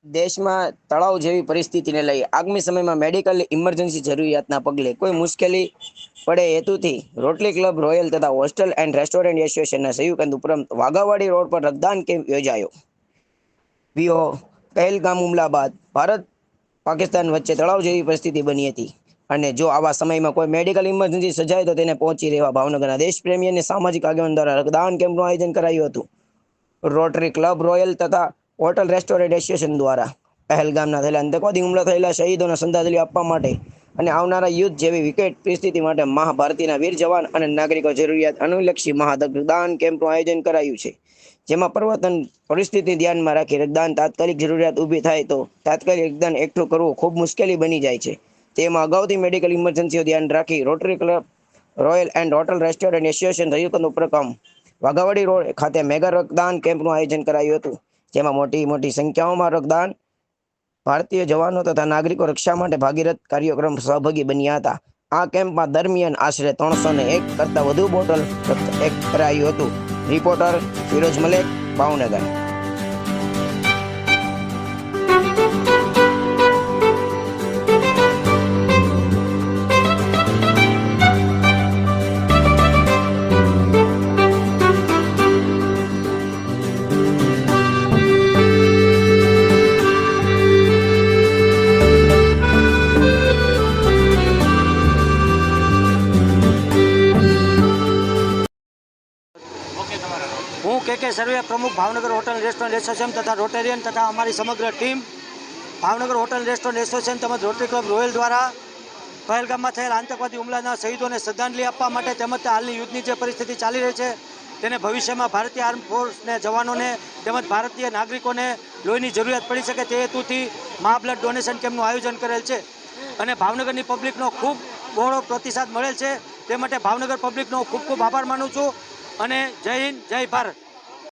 દેશમાં તળાવ જેવી પરિસ્થિતિને લઈ આગામી સમયમાં મેડિકલ ઇમરજન્સી જરૂરિયાતના પગલે કોઈ મુશ્કેલી પડે હેતુથી રોટરી ક્લબ રોયલ તથા હોસ્ટેલ એન્ડ રેસ્ટોરન્ટ એસોસિએશનના સંયુક્ત ઉપરાંત વાઘાવાડી રોડ પર રક્તદાન કેમ્પ યોજાયો. વીઓ પહેલગામ હુમલા બાદ ભારત પાકિસ્તાન વચ્ચે તળાવ જેવી પરિસ્થિતિ બની હતી અને જો આવા સમયમાં કોઈ મેડિકલ ઇમરજન્સી સર્જાય તો તેને પહોંચી રહેવા ભાવનગરના દેશપ્રેમી અને સામાજિક આગેવાન દ્વારા રક્તદાન કેમ્પનું આયોજન કરાયું હતું. રોટરી ક્લબ રોયલ તથા હોટલ રેસ્ટોરન્ટ એસોસિએશન દ્વારા પહેલગામના થયેલા આતંકવાદી હુમલા થયેલા શહીદોને શ્રદ્ધાંજલિ આપવા માટે અને આવનારા યુદ્ધ જેવી વિકટ પરિસ્થિતિ માટે મહાભારતીના વીર જવાન અને નાગરિકો જરૂરિયાત અનુલક્ષી રક્તદાન કેમ્પનું આયોજન કરાયું છે. જેમાં પરિવર્તન પરિસ્થિતિ ધ્યાનમાં રાખી રક્તદાન તાત્કાલિક જરૂરિયાત ઊભી થાય તો તાત્કાલિક રક્તદાન એકઠું કરવું ખૂબ મુશ્કેલી બની જાય છે. તેમાં અગાઉથી મેડિકલ ઇમરજન્સીઓ ધ્યાન રાખી rotary club royal and hotel restaurant association સંયુક્ત ઉપક્રમ વાઘાવાડી રોડ ખાતે મેગા રક્તદાન કેમ્પનું આયોજન કરાયું હતું. જેમાં મોટી સંખ્યાઓમાં રક્તદાન ભારતીય જવાનો તથા નાગરિકો રક્ષા માટે ભાગીરથ કાર્યક્રમ સહભાગી બન્યા હતા. આ કેમ્પમાં દરમિયાન આશરે 301 કરતાં વધુ બોટલ એક કરાયું હતું. રિપોર્ટર ફિરોઝ મલેક, ભાવનગર. હું કે સર્વે પ્રમુખ ભાવનગર હોટલ રેસ્ટોરન્ટ એસોસિએશન તથા રોટેરિયન તથા અમારી સમગ્ર team Bhavnagar hotel restaurant association તેમજ રોટરી ક્લબ રોયલ દ્વારા પહેલગામમાં થયેલા આતંકવાદી હુમલાના શહીદોને શ્રદ્ધાંજલિ આપવા માટે તેમજ હાલની યુદ્ધની જે પરિસ્થિતિ ચાલી રહી છે તેને ભવિષ્યમાં ભારતીય આર્મ ફોર્સને જવાનોને તેમજ ભારતીય નાગરિકોને લોહીની જરૂરિયાત પડી શકે તે હેતુથી બ્લડ ડોનેશન કેમ્પનું આયોજન કરેલ છે અને ભાવનગરની પબ્લિકનો ખૂબ બહોળો પ્રતિસાદ મળેલ છે. તે માટે ભાવનગર પબ્લિકનો ખૂબ આભાર માનું છું અને જય હિન્દ, જય ભારત.